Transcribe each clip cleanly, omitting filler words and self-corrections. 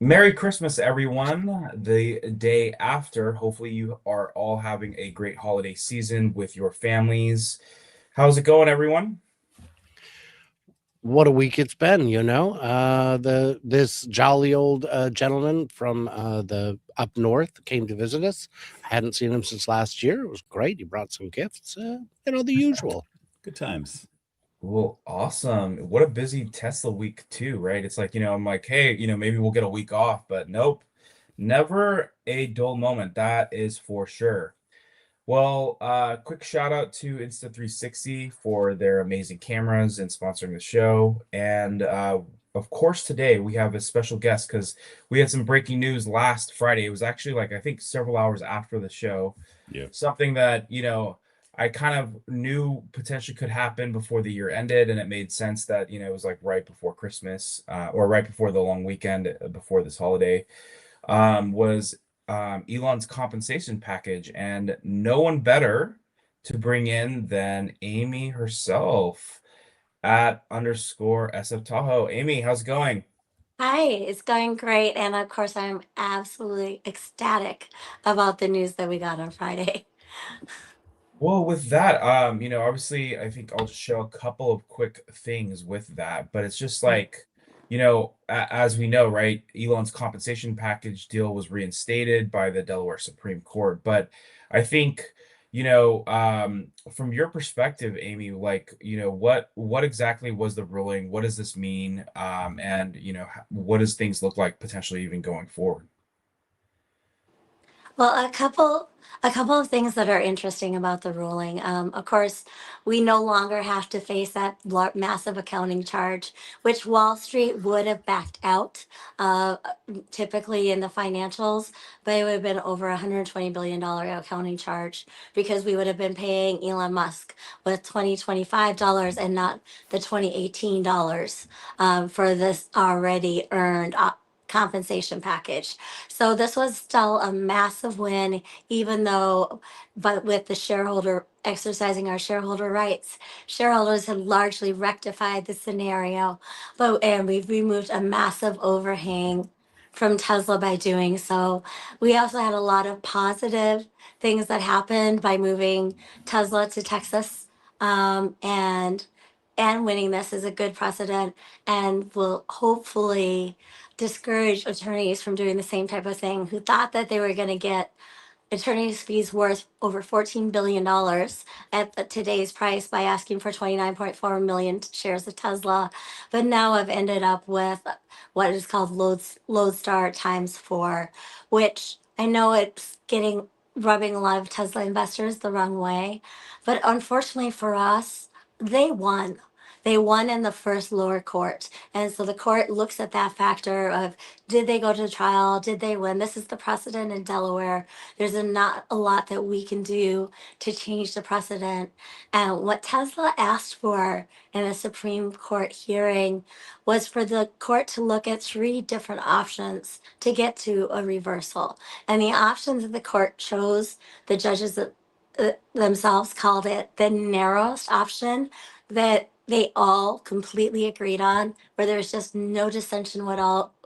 Merry Christmas, everyone. The day after, hopefully, you are all having a great holiday season with your families. How's it going, everyone? What a week it's been, the this jolly old gentleman from the up north came to visit us. I hadn't seen him since last year. It was great. He brought some gifts, the usual. Good times. Well, awesome. What a busy Tesla week, too, right? It's like, I'm like, hey, maybe we'll get a week off, but nope. Never a dull moment, that is for sure. Well, quick shout out to Insta360 for their amazing cameras and sponsoring the show. And of course, today we have a special guest because we had some breaking news last Friday. It was actually like, I think, several hours after the show. Yeah. Something that, I kind of knew potentially could happen before the year ended. And it made sense that, it was like right before Christmas or right before the long weekend before this holiday was Elon's compensation package, and no one better to bring in than Amy herself at underscore SF Tahoe. Amy, how's it going? Hi, it's going great. And of course, I'm absolutely ecstatic about the news that we got on Friday. Well, with that, obviously, I think I'll just show a couple of quick things with that, but it's just like, as we know, right, Elon's compensation package deal was reinstated by the Delaware Supreme Court. But I think, from your perspective, Amy, like, what exactly was the ruling? What does this mean? And, what does things look like potentially even going forward? Well, a couple of things that are interesting about the ruling. Of course, we no longer have to face that massive accounting charge, which Wall Street would have backed out, uh, typically in the financials, but it would have been over $120 billion accounting charge because we would have been paying Elon Musk with $2025 and not the $2018 for this already earned compensation package. So this was still a massive win, even though, but with the shareholder exercising our shareholder rights, shareholders have largely rectified the scenario, and we've removed a massive overhang from Tesla by doing so. We also had a lot of positive things that happened by moving Tesla to Texas, and winning this is a good precedent and will hopefully discourage attorneys from doing the same type of thing who thought that they were going to get attorney's fees worth over $14 billion at today's price by asking for 29.4 million shares of Tesla, but now have ended up with what is called Lodestar times four, which I know it's getting rubbing a lot of Tesla investors the wrong way, but unfortunately for us, they won. They won in the first lower court. And so the court looks at that factor of, did they go to trial? Did they win? This is the precedent in Delaware. Not a lot that we can do to change the precedent. And what Tesla asked for in a Supreme Court hearing was for the court to look at three different options to get to a reversal. And the options that the court chose, the judges themselves called it the narrowest option that they all completely agreed on, where there was just no dissension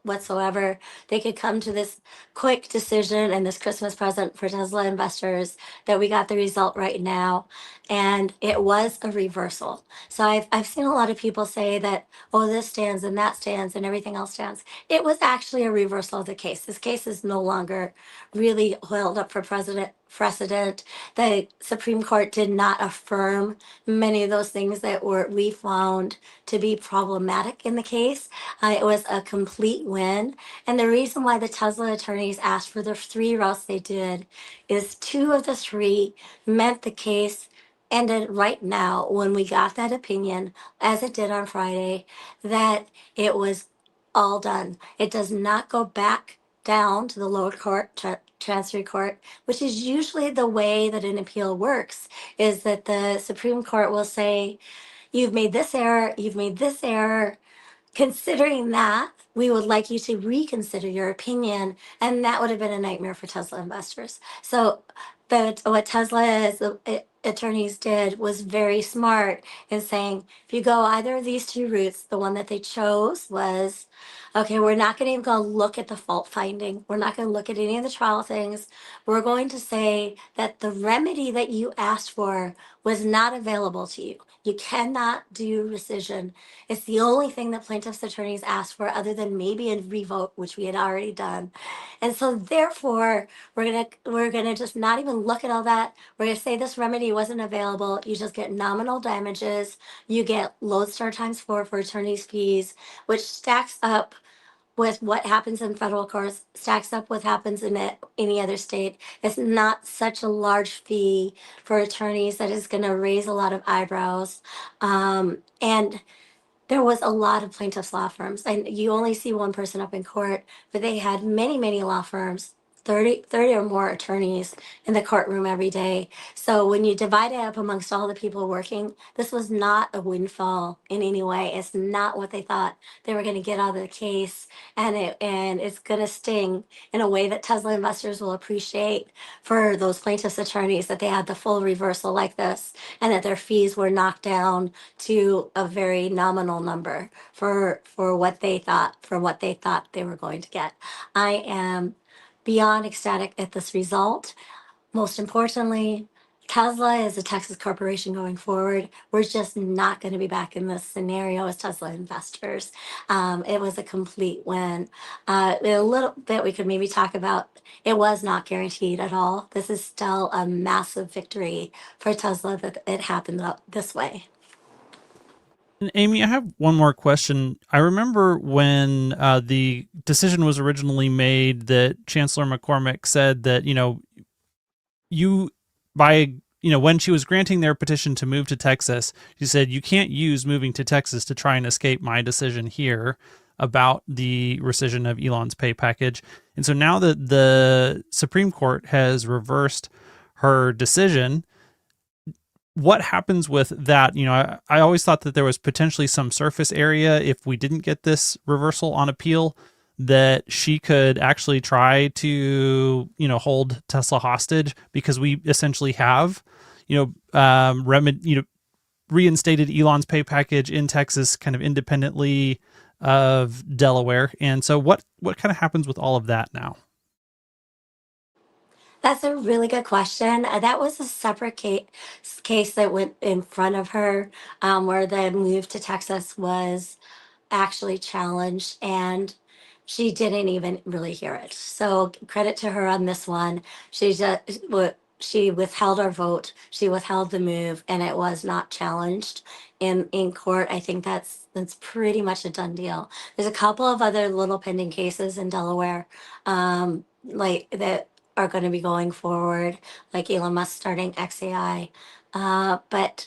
whatsoever. They could come to this quick decision and this Christmas present for Tesla investors that we got the result right now. And it was a reversal. So I've seen a lot of people say that, oh, this stands and that stands and everything else stands. It was actually a reversal of the case. This case is no longer really held up for precedent. The Supreme Court did not affirm many of those things that we found to be problematic in the case. It was a complete win. And the reason why the Tesla attorneys asked for the three routes they did is two of the three meant the case ended right now when we got that opinion, as it did on Friday, that it was all done. It does not go back down to the lower court, transfer court, which is usually the way that an appeal works, is that the Supreme Court will say, you've made this error, you've made this error. Considering that, we would like you to reconsider your opinion, and that would have been a nightmare for Tesla investors. So, but what Tesla is attorneys did was very smart in saying, if you go either of these two routes, the one that they chose was, okay, we're not going to even go look at the fault finding. We're not going to look at any of the trial things. We're going to say that the remedy that you asked for was not available to you. You cannot do rescission. It's the only thing that plaintiffs' attorneys asked for, other than maybe a revote, which we had already done. And so, therefore, we're gonna just not even look at all that. We're gonna say this remedy wasn't available. You just get nominal damages. You get lodestar times four for attorney's fees, which stacks up with what happens in federal courts, stacks up with happens in any other state. It's not such a large fee for attorneys that is going to raise a lot of eyebrows. And there was a lot of plaintiffs' law firms, and you only see one person up in court, but they had many, many law firms. 30 or more attorneys in the courtroom every day. So when you divide it up amongst all the people working, this was not a windfall in any way. It's not what they thought they were going to get out of the case, and it's going to sting in a way that Tesla investors will appreciate, for those plaintiffs' attorneys, that they had the full reversal like this, and that their fees were knocked down to a very nominal number for what they thought they were going to get. I am beyond ecstatic at this result. Most importantly, Tesla is a Texas corporation going forward. We're just not going to be back in this scenario as Tesla investors. It was a complete win. A little bit we could maybe talk about, it was not guaranteed at all. This is still a massive victory for Tesla that it happened this way. And Amy, I have one more question. I remember when the decision was originally made that Chancellor McCormick said that, you, by, when she was granting their petition to move to Texas, she said, you can't use moving to Texas to try and escape my decision here about the rescission of Elon's pay package. And so now that the Supreme Court has reversed her decision, what happens with that? I always thought that there was potentially some surface area, if we didn't get this reversal on appeal, that she could actually try to, hold Tesla hostage, because we essentially have, reinstated Elon's pay package in Texas, kind of independently of Delaware. And so what kind of happens with all of that now? That's a really good question. That was a separate case that went in front of her, where the move to Texas was actually challenged, and she didn't even really hear it. So credit to her on this one. She withheld our vote. She withheld the move, and it was not challenged in court. I think that's pretty much a done deal. There's a couple of other little pending cases in Delaware, like that are going to be going forward, like Elon Musk starting XAI. But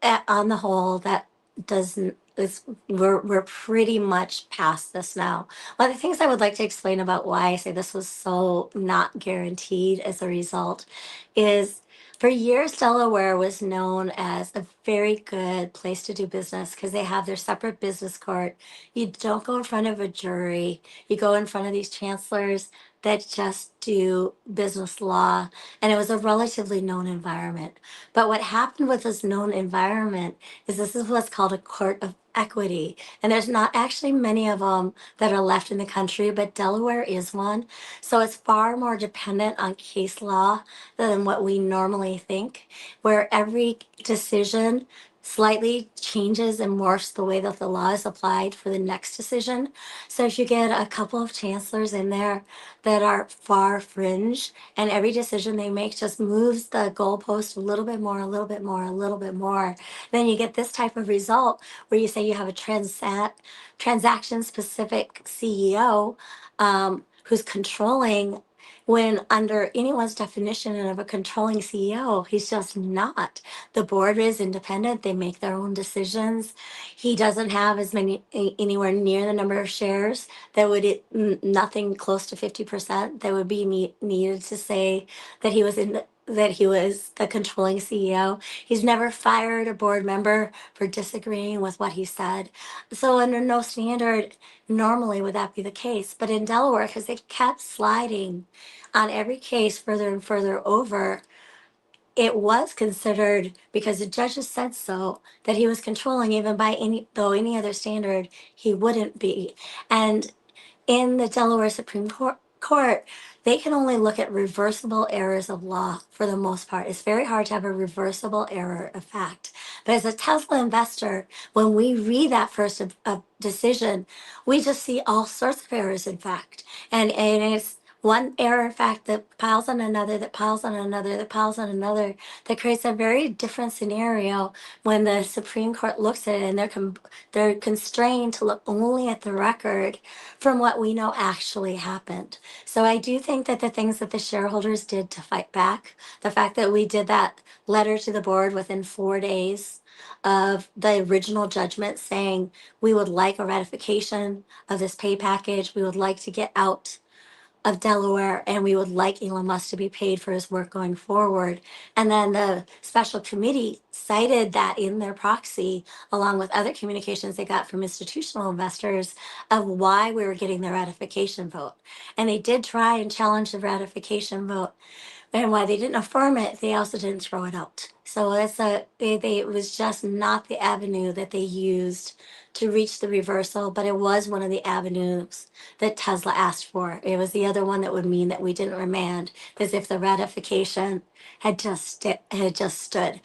on the whole, that doesn't is we're pretty much past this now. One of the things I would like to explain about why I say this was so not guaranteed as a result is, for years Delaware was known as a very good place to do business because they have their separate business court. You don't go in front of a jury. You go in front of these chancellors that just do business law, and it was a relatively known environment. But what happened with this known environment is this is what's called a court of equity. And there's not actually many of them that are left in the country, but Delaware is one. So it's far more dependent on case law than what we normally think, where every decision slightly changes and morphs the way that the law is applied for the next decision. So if you get a couple of chancellors in there that are far fringe, and every decision they make just moves the goalpost a little bit more, a little bit more, a little bit more, then you get this type of result where you say you have a transaction specific CEO, who's controlling, when under anyone's definition of a controlling CEO, he's just not. The board is independent, they make their own decisions. He doesn't have as many, anywhere near the number of shares that would, nothing close to 50% that would be needed to say that he was the controlling CEO. He's never fired a board member for disagreeing with what he said. So under no standard normally would that be the case. But in Delaware, because they kept sliding on every case further and further over, it was considered, because the judges said so, that he was controlling, even by any other standard he wouldn't be. And in the Delaware Supreme Court, they can only look at reversible errors of law for the most part. It's very hard to have a reversible error of fact. But as a Tesla investor, when we read that first decision, we just see all sorts of errors in fact. And it's one error in fact that piles on another, that piles on another, that piles on another, that creates a very different scenario when the Supreme Court looks at it, and they're constrained to look only at the record from what we know actually happened. So I do think that the things that the shareholders did to fight back, the fact that we did that letter to the board within 4 days of the original judgment saying we would like a ratification of this pay package, we would like to get out of Delaware, and we would like Elon Musk to be paid for his work going forward. And then the special committee cited that in their proxy, along with other communications they got from institutional investors, of why we were getting the ratification vote. And they did try and challenge the ratification vote. And why they didn't affirm it, they also didn't throw it out. So it was just not the avenue that they used to reach the reversal, but it was one of the avenues that Tesla asked for. It was the other one that would mean that we didn't remand, as if the ratification had just stood.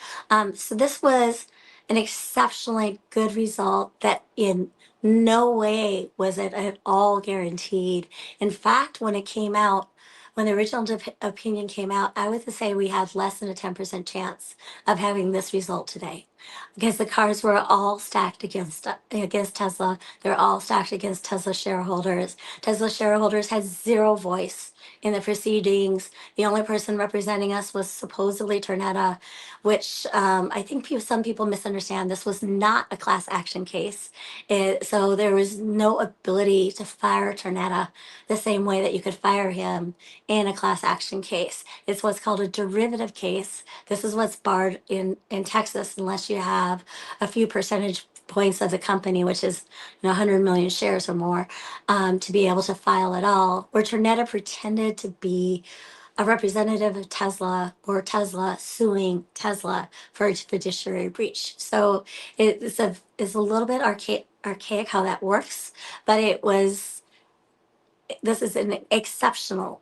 So this was an exceptionally good result that in no way was it at all guaranteed. In fact, when the original opinion came out, I would say we had less than a 10% chance of having this result today, because the cards were all stacked against Tesla. They're all stacked against Tesla shareholders. Tesla shareholders had zero voice in the proceedings. The only person representing us was supposedly Ternetta, which I think some people misunderstand. This was not a class action case. So there was no ability to fire Ternetta the same way that you could fire him in a class action case. It's what's called a derivative case. This is what's barred in Texas unless you have a few percentage points of the company, which is 100 million shares or more, to be able to file at all. Where Ternetta pretended to be a representative of Tesla, or Tesla suing Tesla for a fiduciary breach. So it's a little bit archaic how that works, but this is an exceptional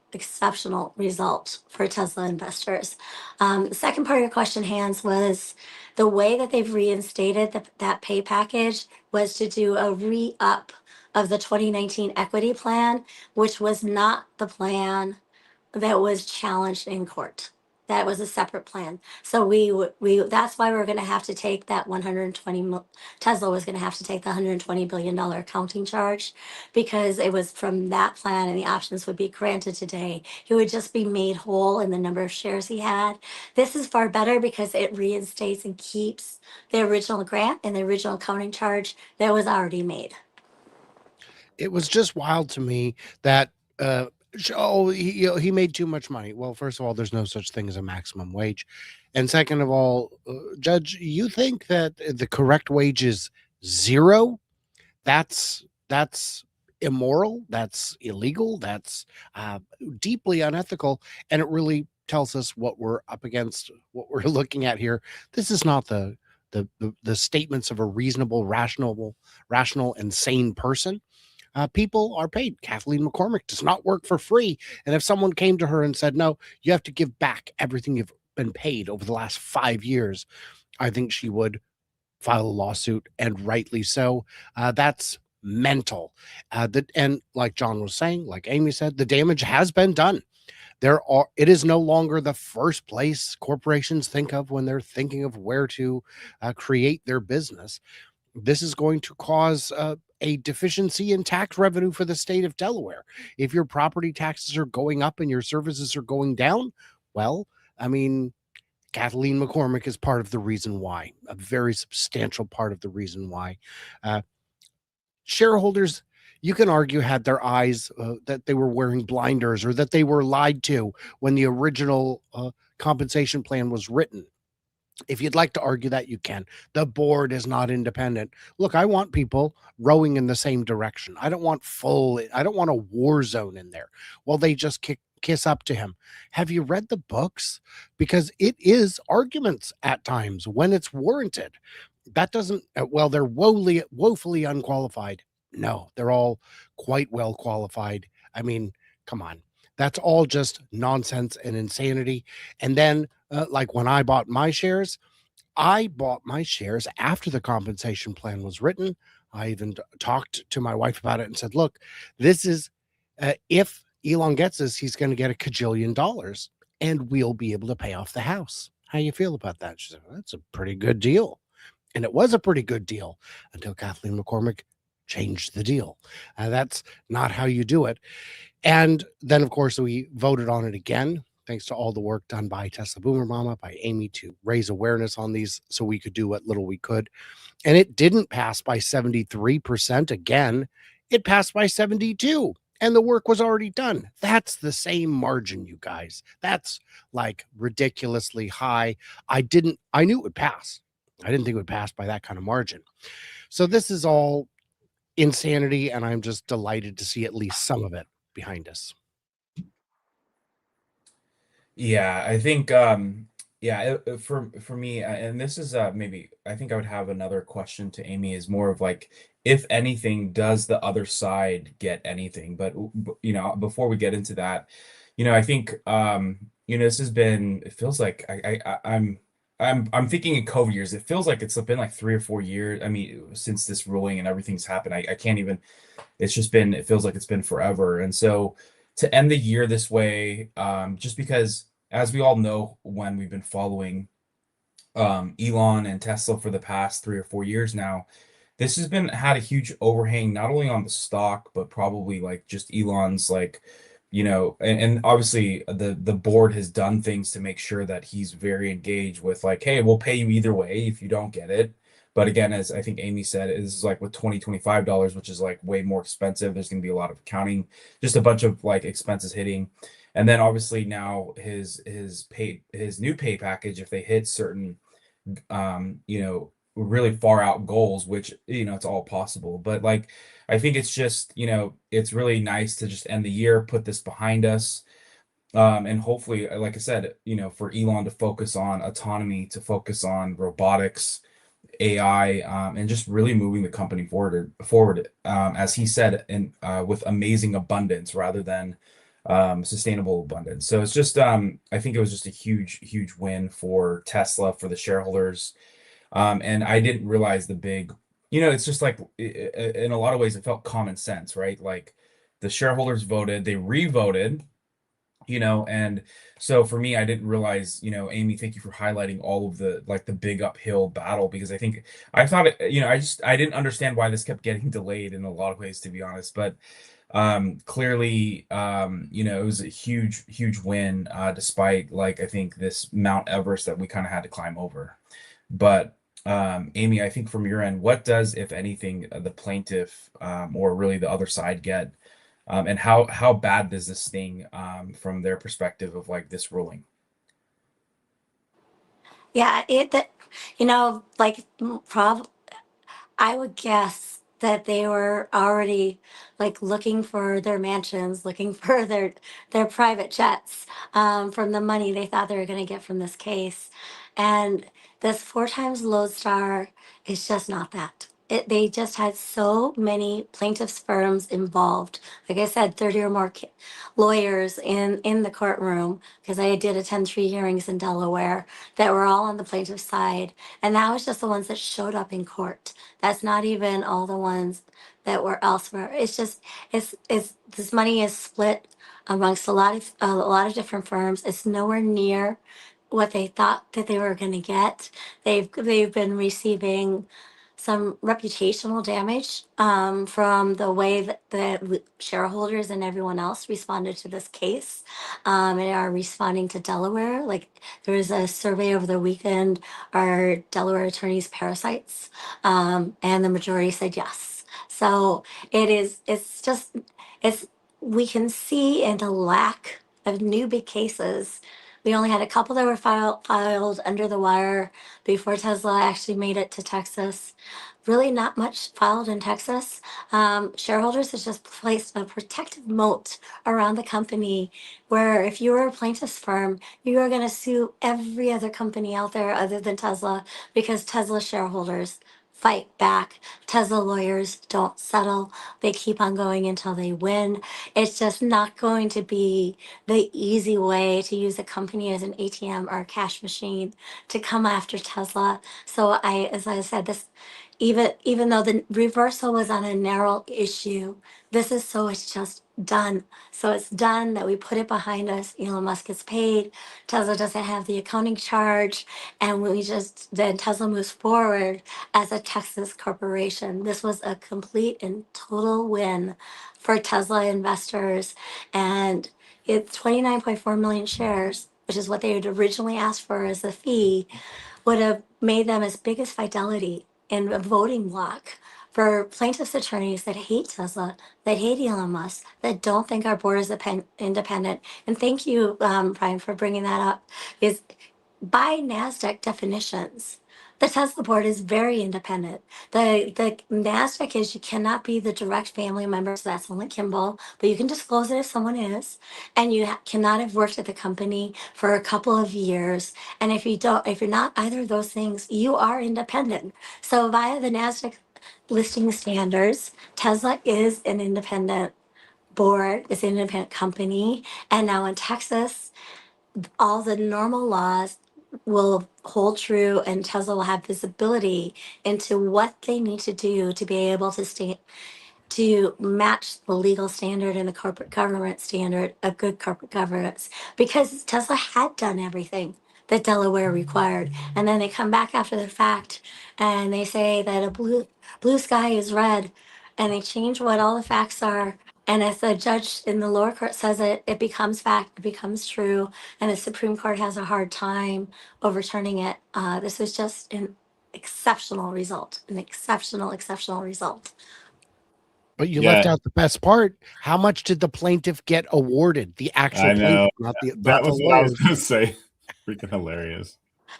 result for Tesla investors. The second part of your question, Hans, was the way that they've reinstated that pay package was to do a re-up of the 2019 equity plan, which was not the plan that was challenged in court. That was a separate plan. So that's why we're going to have to take that 120. Tesla was going to have to take the $120 billion accounting charge, because it was from that plan, and the options would be granted today. He would just be made whole in the number of shares he had. This is far better because it reinstates and keeps the original grant and the original accounting charge that was already made. It was just wild to me that he made too much money. Well, first of all, there's no such thing as a maximum wage, and second of all, Judge, you think that the correct wage is zero? That's immoral. That's illegal. That's deeply unethical, and it really tells us what we're up against, what we're looking at here. This is not the statements of a reasonable, rational, and sane person. People are paid. Kathleen McCormick does not work for free. And if someone came to her and said, no, you have to give back everything you've been paid over the last 5 years, I think she would file a lawsuit, and rightly so. That's mental. And like John was saying, like Amy said, the damage has been done. It is no longer the first place corporations think of when they're thinking of where to create their business. This is going to cause a deficiency in tax revenue for the state of Delaware. If your property taxes are going up and your services are going down, well, I mean, Kathleen McCormick is part of the reason why, a very substantial part of the reason why. Shareholders, you can argue, had their eyes that they were wearing blinders, or that they were lied to when the original compensation plan was written. If you'd like to argue that, you can. The board is not independent. Look, I want people rowing in the same direction. I don't want a war zone in there. Well, they just kiss up to him. Have you read the books? Because it is arguments at times when it's warranted. That doesn't, well, they're woefully unqualified. No, they're all quite well qualified. I mean, come on. That's all just nonsense and insanity. And then, like when I bought my shares after the compensation plan was written. I even talked to my wife about it and said, look, this is, if Elon gets this, he's going to get $1 kajillion and we'll be able to pay off the house. How you feel about that? She said, well, that's a pretty good deal. And it was a pretty good deal until Kathleen McCormick changed the deal. That's not how you do it. And then, of course, we voted on it again, thanks to all the work done by Tesla Boomer Mama, by Amy, to raise awareness on these so we could do what little we could. And it didn't pass by 73% again. It passed by 72%. And the work was already done. That's the same margin, you guys. That's like ridiculously high. I knew it would pass. I didn't think it would pass by that kind of margin. So this is all insanity, and I'm just delighted to see at least some of it behind us. Yeah, I think for me, and this is maybe I think I would have another question to Amy, is more of like, if anything, does the other side get anything? But before we get into that, I think this has been, it feels like I'm thinking in COVID years. It feels like it's been like 3 or 4 years. I mean, since this ruling and everything's happened, I can't even. It feels like it's been forever. And so to end the year this way, just because, as we all know, when we've been following Elon and Tesla for the past 3 or 4 years now, this has been had a huge overhang, not only on the stock, but probably like just Elon's, like, and obviously the board has done things to make sure that he's very engaged with, like, hey, we'll pay you either way if you don't get it. But again, as I think Amy said, it is like with $25, which is like way more expensive. There's going to be a lot of accounting, just a bunch of like expenses hitting. And then obviously now his new pay package, if they hit certain really far out goals, which, it's all possible. But like, I think it's just, it's really nice to just end the year, put this behind us. And hopefully, like I said, for Elon to focus on autonomy, to focus on robotics, AI, and just really moving the company forward, as he said, and with amazing abundance rather than sustainable abundance. So it's just, I think it was just a huge win for Tesla, for the shareholders. And I didn't realize the big, it's just like, in a lot of ways, it felt common sense, right? Like, the shareholders voted, they re-voted, and so for me, I didn't realize, Amy, thank you for highlighting all of the, like, the big uphill battle, because I thought I didn't understand why this kept getting delayed in a lot of ways, to be honest. But clearly, it was a huge win, despite, like, I think this Mount Everest that we kind of had to climb over. But Amy, I think from your end, what does, if anything, the plaintiff, or really the other side get, and how bad does this sting, from their perspective of like this ruling? Yeah, like, I would guess that they were already like looking for their mansions, looking for their private jets, from the money they thought they were going to get from this case, and this 4 times Lodestar is just not that. They just had so many plaintiffs' firms involved. Like I said, 30 or more lawyers in the courtroom, because I did attend 3 hearings in Delaware that were all on the plaintiff's side, and that was just the ones that showed up in court. That's not even all the ones that were elsewhere. It's just, it's this money is split amongst a lot of different firms. It's nowhere near what they thought that they were going to get. They've been receiving some reputational damage, from the way that the shareholders and everyone else responded to this case, and are responding to Delaware. Like, there was a survey over the weekend: are Delaware attorneys parasites? And the majority said yes. So it's just, it's, we can see in the lack of new big cases We only had a couple that were filed under the wire before Tesla actually made it to Texas. Really, not much filed in Texas. Shareholders has just placed a protective moat around the company where if you were a plaintiff's firm, you are going to sue every other company out there other than Tesla because Tesla shareholders fight back. Tesla lawyers don't settle. They keep on going until they win. It's just not going to be the easy way to use a company as an ATM or a cash machine to come after Tesla. So as I said, this even though the reversal was on a narrow issue, this is so it's just done. So it's done that we put it behind us. Elon Musk gets paid. Tesla doesn't have the accounting charge, and we just then Tesla moves forward as a Texas corporation. This was a complete and total win for Tesla investors, and it's 29.4 million shares, which is what they had originally asked for as a fee, would have made them as big as Fidelity in a voting block for plaintiffs' attorneys that hate Tesla, that hate Elon Musk, that don't think our board is independent. And thank you, Brian, for bringing that up. Is by NASDAQ definitions, the Tesla board is very independent. The NASDAQ is you cannot be the direct family member, so that's only Kimball, but you can disclose it if someone is. And you cannot have worked at the company for a couple of years. And if you're not either of those things, you are independent. So via the NASDAQ listing standards, Tesla is an independent board, it's an independent company. And now in Texas, all the normal laws will hold true and Tesla will have visibility into what they need to do to be able to stay to match the legal standard and the corporate governance standard of good corporate governance because Tesla had done everything that Delaware required. And then they come back after the fact and they say that a blue sky is red and they change what all the facts are. And if the judge in the lower court says it, it becomes fact, it becomes true, and the Supreme Court has a hard time overturning it. This was just an exceptional result, an exceptional result. But you left Yeah, out the best part. How much did the plaintiff get awarded? The actual I know. plaintiff, not the That was what I was lawyers. going to say. Freaking hilarious.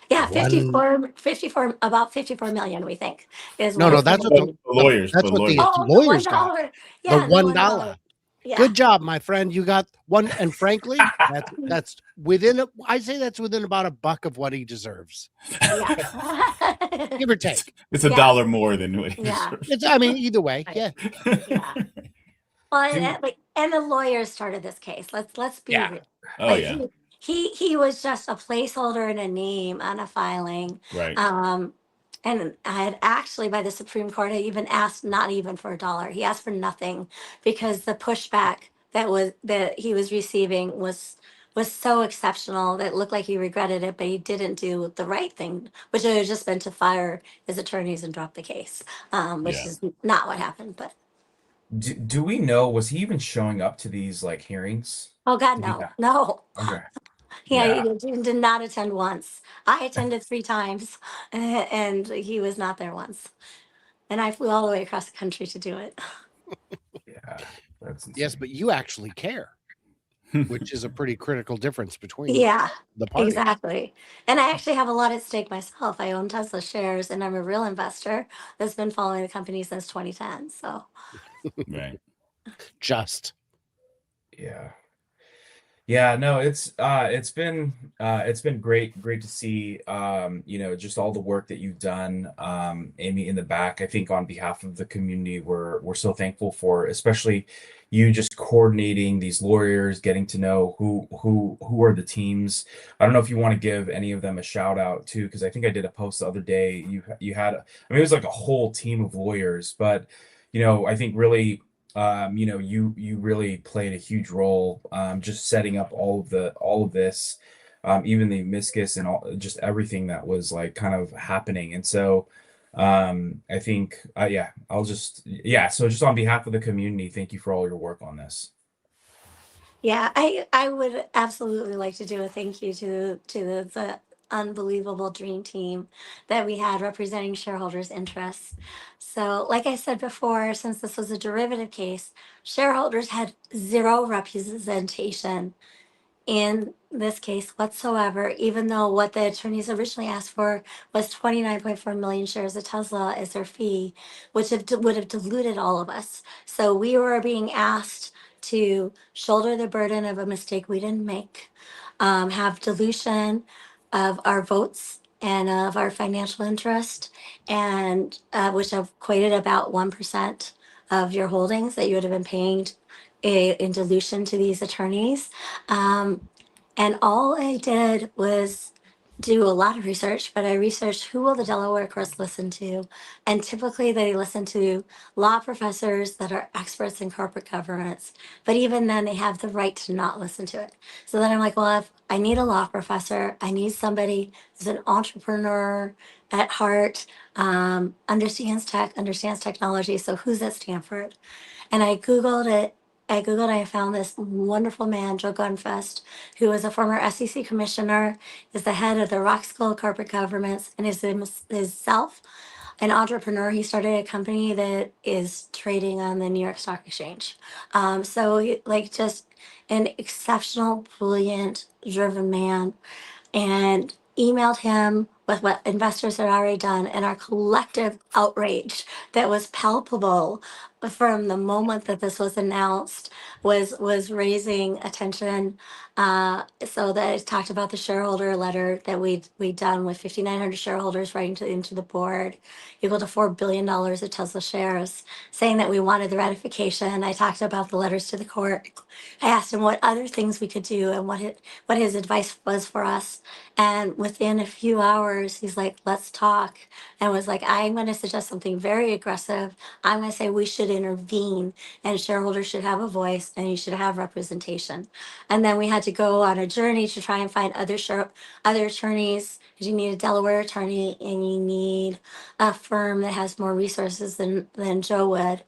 Yeah, One. 54, about 54 million, we think, is No, what no, it's that's going what to The be. lawyers, that's but what the lawyers. Oh, the lawyers got. $1. The Yeah, the $1. $1. Yeah. Good job, my friend. You got one, and frankly, that's within. I say that's within about a buck of what he deserves, Yeah. give or take. It's a Yeah. dollar more than what he Yeah. deserves. I mean, either way, Right. yeah. Yeah. Well, Do and the lawyers started this case. Let's be yeah. real. Oh Like yeah, he was just a placeholder and a name on a filing. right. And I had actually by the Supreme Court, I even asked not even for a dollar. He asked for nothing because the pushback that he was receiving was so exceptional that it looked like he regretted it, but he didn't do the right thing, which would have just been to fire his attorneys and drop the case, which Yeah. is not what happened. But Do we know, was he even showing up to these like hearings? oh God, Did he no, not? no. Okay. Yeah, he Yeah. did not attend once. I attended 3 times, and he was not there once. And I flew all the way across the country to do it. Yeah. That's Yes, insane. but you actually care, which is a pretty critical difference between Yeah, the parties. exactly. And I actually have a lot at stake myself. I own Tesla shares, and I'm a real investor that's been following the company since 2010. So Right. Just Yeah. Yeah, no, it's been great to see just all the work that you've done, Amy, in the back. I think on behalf of the community, we're so thankful for, especially you just coordinating these lawyers, getting to know who are the teams. I don't know if you want to give any of them a shout out too, because I think I did a post the other day. You had, I mean, it was like a whole team of lawyers, but I think really you really played a huge role, just setting up all of this, even the meniscus and all just everything that was like kind of happening. And so I think yeah, so just on behalf of the community, thank you for all your work on this. yeah, I would absolutely like to do a thank you to the unbelievable dream team that we had representing shareholders' interests. So, like I said before, since this was a derivative case, shareholders had zero representation in this case whatsoever, even though what the attorneys originally asked for was 29.4 million shares of Tesla as their fee, which would have diluted all of us. So we were being asked to shoulder the burden of a mistake we didn't make, have dilution of our votes and of our financial interest, and which equated about 1% of your holdings that you would have been paying in dilution to these attorneys. Um, and all I did was do a lot of research, but I researched who will the Delaware courts listen to. And typically they listen to law professors that are experts in corporate governance. But even then, they have the right to not listen to it. So then I'm like, well, if I need a law professor, I need somebody who's an entrepreneur at heart, understands tech, understands technology. So who's at Stanford? And I Googled it. I found this wonderful man, Joe Gunfest, who is a former SEC commissioner, is the head of the Rock School of Corporate Governance, and is himself an entrepreneur. He started a company that is trading on the New York Stock Exchange. Like, just an exceptional, brilliant, driven man, and emailed him with what investors had already done, and our collective outrage that was palpable from the moment that this was announced was raising attention. So that it talked about the shareholder letter that we'd done with 5,900 shareholders writing into the board, equal to $4 billion of Tesla shares, saying that we wanted the ratification. I talked about the letters to the court. I asked him what other things we could do and what his advice was for us. And within a few hours, he's like, let's talk. And was like, I'm going to suggest something very aggressive. I'm going to say we should intervene, and shareholders should have a voice, and you should have representation. And then we had to go on a journey to try and find other attorneys, because you need a Delaware attorney and you need a firm that has more resources than Joe would,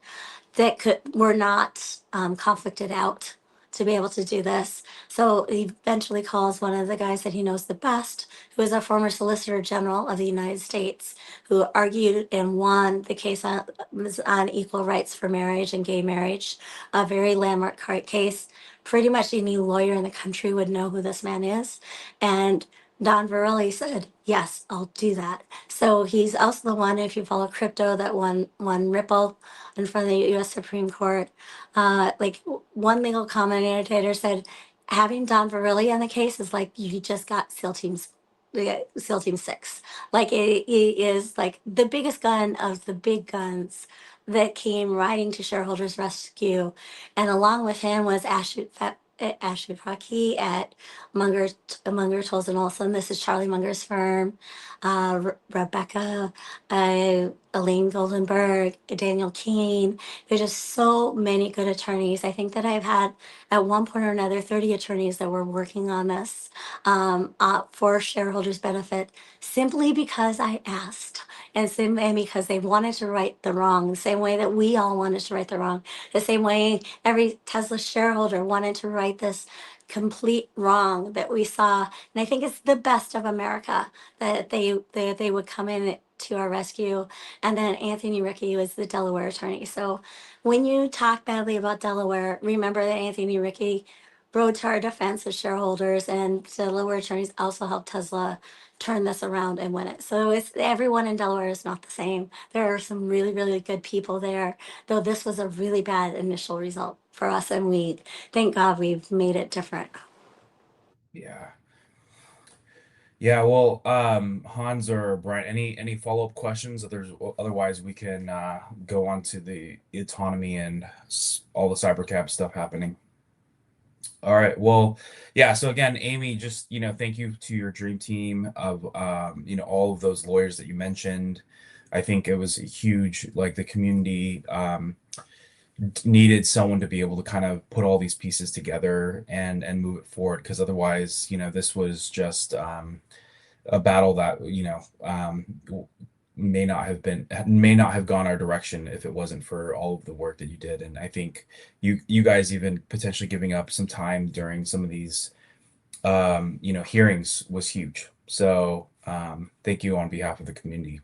that were not conflicted out to be able to do this. So he eventually calls one of the guys that he knows the best, who is a former Solicitor General of the United States, who argued and won the case on equal rights for marriage and gay marriage, a very landmark case. Pretty much any lawyer in the country would know who this man is. And Don Verrilli said, yes, I'll do that. So he's also the one, if you follow crypto, that won Ripple in front of the U.S. Supreme Court. One legal commentator said, having Don Verrilli on the case is like you just got SEAL Team 6. Like he is like the biggest gun of the big guns that came riding to shareholders' rescue. And along with him was Ashut Hockey at Munger, Tolles and Olson. This is Charlie Munger's firm. Rebecca, Elaine Goldenberg, Daniel Keene. There's just so many good attorneys. I think that I've had at one point or another 30 attorneys that were working on this for shareholders' benefit, simply because I asked. And because they wanted to right the wrong, the same way that we all wanted to right the wrong, the same way every Tesla shareholder wanted to right this complete wrong that we saw. And I think it's the best of America that they would come in to our rescue. And then Anthony Ricci was the Delaware attorney. So when you talk badly about Delaware, remember that Anthony Ricci rode to our defense as shareholders, and Delaware attorneys also helped Tesla turn this around and win it. So it's everyone in Delaware is not the same. There are some really, really good people there, though this was a really bad initial result for us, and we thank God we've made it different. Yeah. Yeah, well, Hans or Brian, any follow-up questions? Otherwise, we can go on to the autonomy and all the cybercab stuff happening. All right. Well, yeah. So again, Amy, just thank you to your dream team of all of those lawyers that you mentioned. I think it was huge. Like the community needed someone to be able to kind of put all these pieces together and move it forward, because otherwise, this was just a battle that may not have gone our direction if it wasn't for all of the work that you did. And I think you guys even potentially giving up some time during some of these hearings was huge. So thank you on behalf of the community.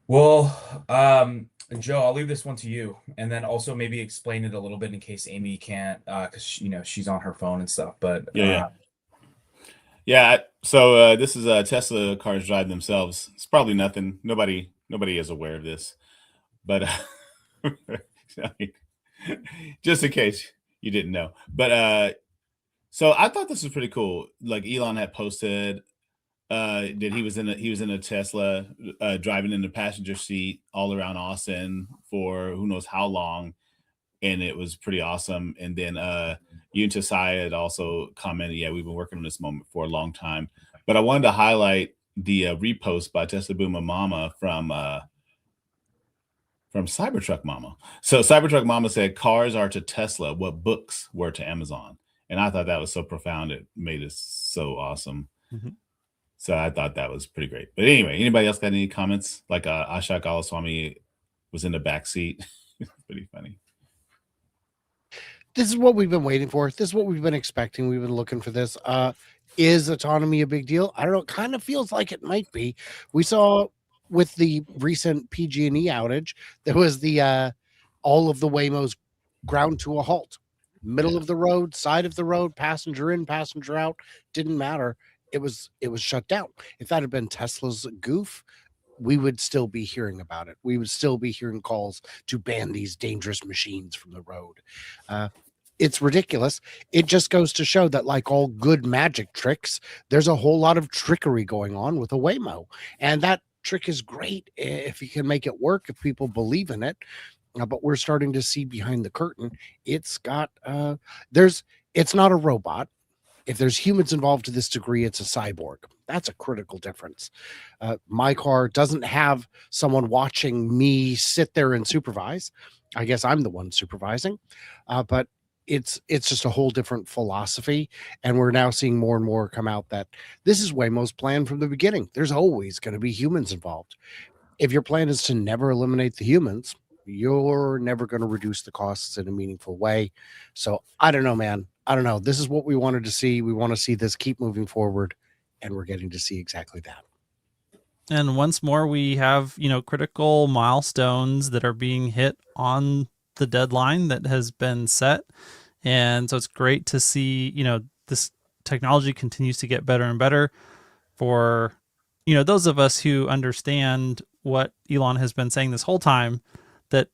Well, Joe, I'll leave this one to you, and then also maybe explain it a little bit in case Amy can't, because she's on her phone and stuff. But Yeah. So this is Tesla cars drive themselves. It's probably nothing. Nobody is aware of this, but I mean, just in case you didn't know. But so I thought this was pretty cool. Like Elon had posted that he was in a Tesla driving in the passenger seat all around Austin for who knows how long, and it was pretty awesome. And then Untasai had also commented, yeah, we've been working on this moment for a long time. But I wanted to highlight the repost by Tesla Boomer Mama from Cybertruck Mama. So Cybertruck Mama said, "Cars are to Tesla what books were to Amazon," and I thought that was so profound. It made it so awesome. Mm-hmm. So I thought that was pretty great. But anyway, anybody else got any comments? Like Ashok Alaswamy was in the back seat. Pretty funny. This is what we've been waiting for. This is what we've been expecting. We've been looking for this. Is autonomy a big deal? I don't know. It kind of feels like it might be. We saw with the recent PG&E outage, there was the all of the Waymos ground to a halt. Middle of the road, side of the road, passenger in, passenger out, didn't matter. It was shut down. If that had been Tesla's goof, we would still be hearing about it. We would still be hearing calls to ban these dangerous machines from the road. It's ridiculous. It just goes to show that, like all good magic tricks, there's a whole lot of trickery going on with a Waymo. And that trick is great if you can make it work, if people believe in it. But we're starting to see behind the curtain. It's got, it's not a robot. If there's humans involved to this degree, it's a cyborg. That's a critical difference. My car doesn't have someone watching me sit there and supervise. I guess I'm the one supervising, but it's just a whole different philosophy. And we're now seeing more and more come out that this is Waymo's plan from the beginning. There's always going to be humans involved. If your plan is to never eliminate the humans, you're never going to reduce the costs in a meaningful way. So I don't know, man. I don't know. This is what we wanted to see. We want to see this keep moving forward, and we're getting to see exactly that. And once more, we have, critical milestones that are being hit on the deadline that has been set. And so it's great to see, this technology continues to get better and better for, those of us who understand what Elon has been saying this whole time, that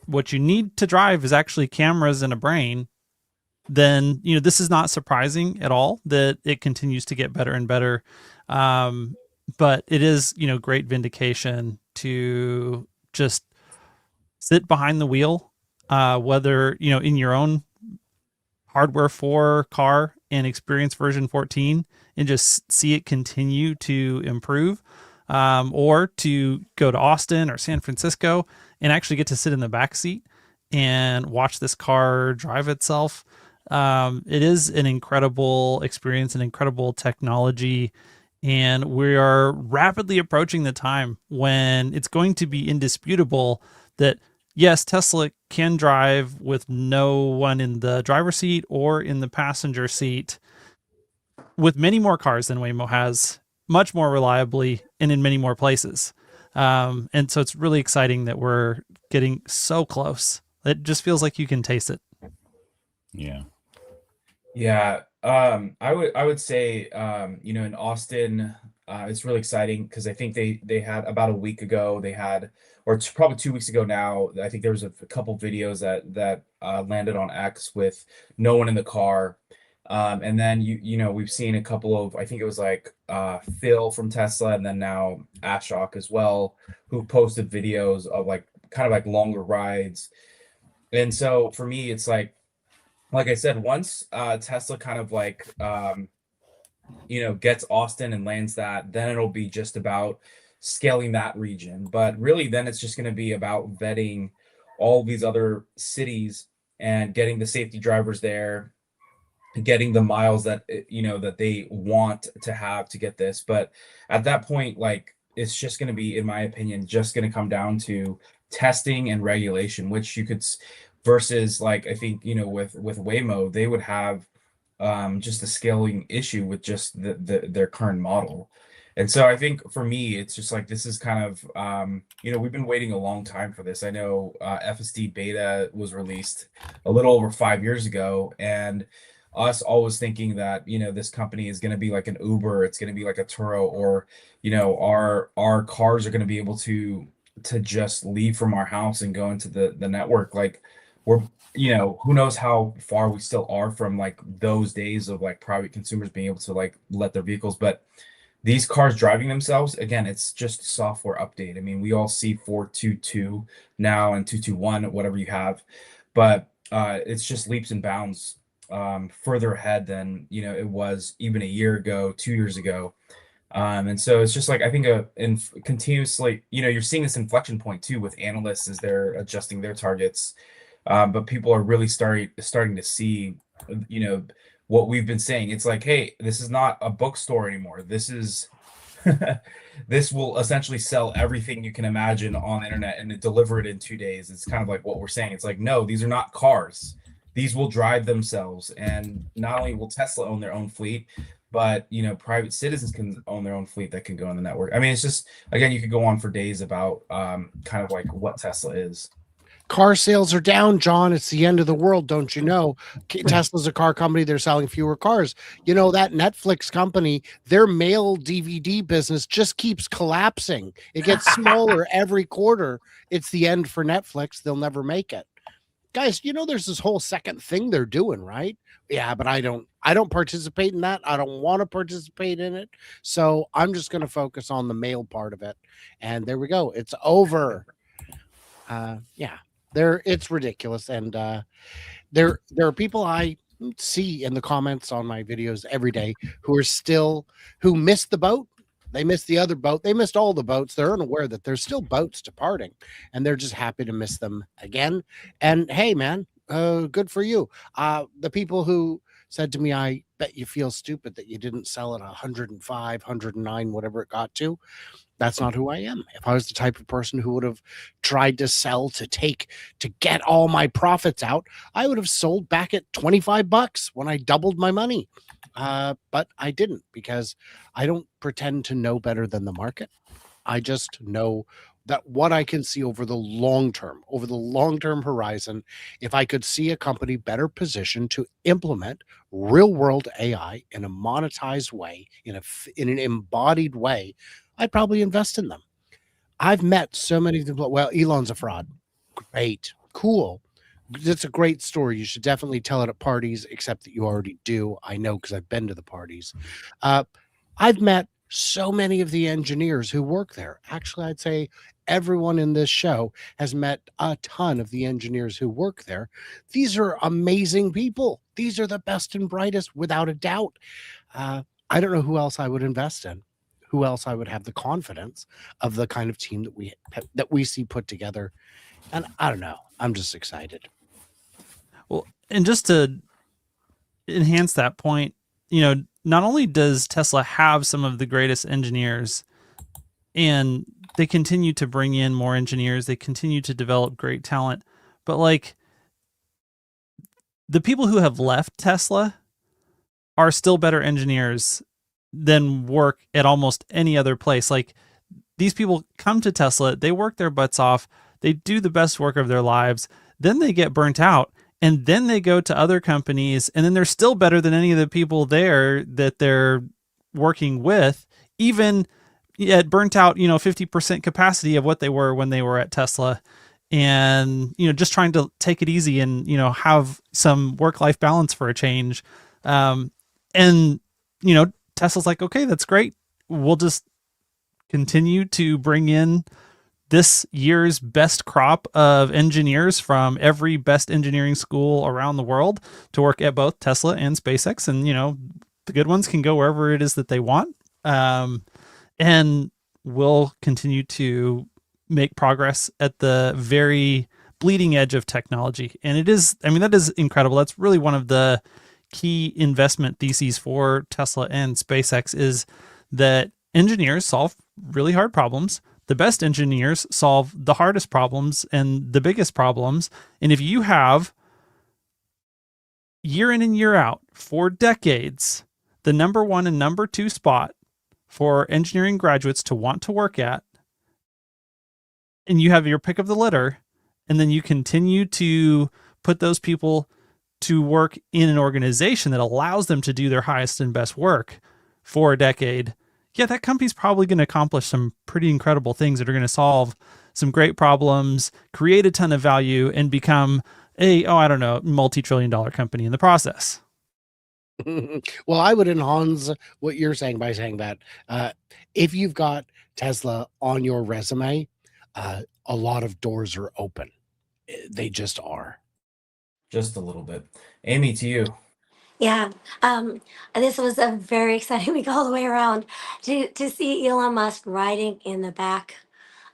what you need to drive is actually cameras and a brain. Then, this is not surprising at all that it continues to get better and better. But it is, great vindication to just sit behind the wheel, whether, in your own hardware 4 car and experience version 14 and just see it continue to improve, or to go to Austin or San Francisco and actually get to sit in the back seat and watch this car drive itself. It is an incredible experience, an incredible technology. And we are rapidly approaching the time when it's going to be indisputable that, yes, Tesla can drive with no one in the driver's seat or in the passenger seat with many more cars than Waymo has, much more reliably and in many more places. And so it's really exciting that we're getting so close. It just feels like you can taste it. Yeah. Yeah. I would say, in Austin, it's really exciting because I think they had about a week ago, or it's probably 2 weeks ago now, I think there was a couple videos that landed on X with no one in the car. And then we've seen a couple of, I think it was like Phil from Tesla, and then now Ashok as well, who posted videos of kind of like longer rides. And so for me, it's like I said, once Tesla kind of gets Austin and lands that, then it'll be just about scaling that region. But really, then it's just going to be about vetting all these other cities and getting the safety drivers there, getting the miles that that they want to have to get this. But at that point, it's just going to be, in my opinion, just going to come down to testing and regulation, which you could versus I think with Waymo, they would have just a scaling issue with just their current model. And so I think for me, it's just like this is kind of we've been waiting a long time for this. I know FSD beta was released a little over 5 years ago, and us always thinking that this company is going to be like an Uber, it's going to be like a Turo, or our cars are going to be able to just leave from our house and go into the network. Like we're who knows how far we still are from like those days of like private consumers being able to like let their vehicles, but these cars driving themselves, again, it's just software update. I mean, we all see 422 now and 221, whatever you have, but it's just leaps and bounds further ahead than it was even a year ago, 2 years ago. And so it's just like I think continuously, you're seeing this inflection point too with analysts as they're adjusting their targets. But people are really starting to see, you know, what we've been saying. It's like, hey, this is not a bookstore anymore. This is this will essentially sell everything you can imagine on the internet and deliver it in 2 days. It's kind of like what we're saying. It's like, no, these are not cars. These will drive themselves. And not only will Tesla own their own fleet, but private citizens can own their own fleet that can go on the network. I mean, it's just, again, you could go on for days about kind of like what Tesla is. Car sales are down, John. It's the end of the world, don't you know? Tesla's a car company. They're selling fewer cars. You know, that Netflix company, their mail DVD business just keeps collapsing. It gets smaller every quarter. It's the end for Netflix. They'll never make it. Guys, there's this whole second thing they're doing, right? Yeah, but I don't participate in that. I don't want to participate in it. So I'm just going to focus on the mail part of it. And there we go. It's over. Yeah. It's ridiculous, and there are people I see in the comments on my videos every day who missed the boat. They missed the other boat. They missed all the boats. They're unaware that there's still boats departing, and they're just happy to miss them again. And hey, man, good for you. The people who said to me, "I bet you feel stupid that you didn't sell it 105, 109, whatever it got to." That's not who I am. If I was the type of person who would have tried to sell to get all my profits out, I would have sold back at $25 when I doubled my money. But I didn't, because I don't pretend to know better than the market. I just know that what I can see over the long term horizon, if I could see a company better positioned to implement real world AI in a monetized way, in an embodied way, I'd probably invest in them. I've met so many people. Well, Elon's a fraud. Great. Cool. It's a great story. You should definitely tell it at parties, except that you already do. I know, because I've been to the parties. I've met so many of the engineers who work there. Actually, I'd say everyone in this show has met a ton of the engineers who work there. These are amazing people. These are the best and brightest, without a doubt. I don't know who else I would invest in. Who else I would have the confidence of the kind of team that we see put together. And I don't know. I'm just excited. Well, and just to enhance that point, not only does Tesla have some of the greatest engineers, and they continue to bring in more engineers, they continue to develop great talent, but like the people who have left Tesla are still better engineers than work at almost any other place. Like, these people come to Tesla, they work their butts off, they do the best work of their lives, then they get burnt out, and then they go to other companies, and then they're still better than any of the people there that they're working with, even at burnt out, 50% capacity of what they were when they were at Tesla. And, just trying to take it easy and, have some work-life balance for a change. And, Tesla's like, okay, that's great. We'll just continue to bring in this year's best crop of engineers from every best engineering school around the world to work at both Tesla and SpaceX. And, the good ones can go wherever it is that they want. And we'll continue to make progress at the very bleeding edge of technology. And that is incredible. That's really one of the key investment theses for Tesla and SpaceX, is that engineers solve really hard problems. The best engineers solve the hardest problems and the biggest problems. And if you have, year in and year out for decades, the number one and number two spot for engineering graduates to want to work at, and you have your pick of the litter, and then you continue to put those people to work in an organization that allows them to do their highest and best work for a decade, yeah, that company's probably going to accomplish some pretty incredible things that are going to solve some great problems, create a ton of value, and become a, I don't know, multi-trillion-dollar company in the process. Well, I would enhance what you're saying by saying that if you've got Tesla on your resume, a lot of doors are open. They just are. Just a little bit. Amy, to you. Yeah, this was a very exciting week all the way around. To see Elon Musk riding in the back